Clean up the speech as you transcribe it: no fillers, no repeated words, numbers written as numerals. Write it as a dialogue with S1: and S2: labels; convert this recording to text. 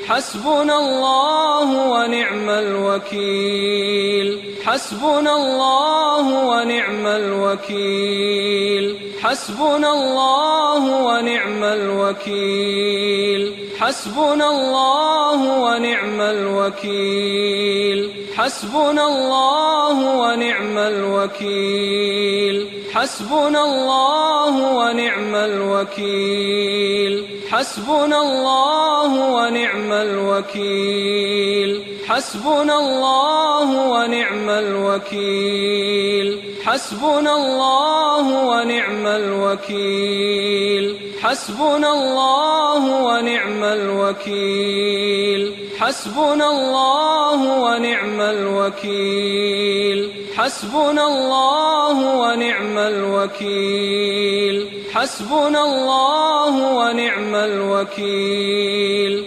S1: حسبنا الله ونعم الوكيل. حسبنا الله ونعم الوكيل. حسبنا الله ونعم الوكيل. حسبنا الله ونعم الوكيل. حسبنا الله ونعم الوكيل. حسبنا الله ونعم الوكيل. حسبنا الله ونعم الوكيل. حسبنا الله ونعم الوكيل. حسبنا الله ونعم الوكيل. حسبنا الله ونعم الوكيل. حسبنا الله ونعم الوكيل. حسبنا الله ونعم الوكيل. حسبنا الله ونعم الوكيل.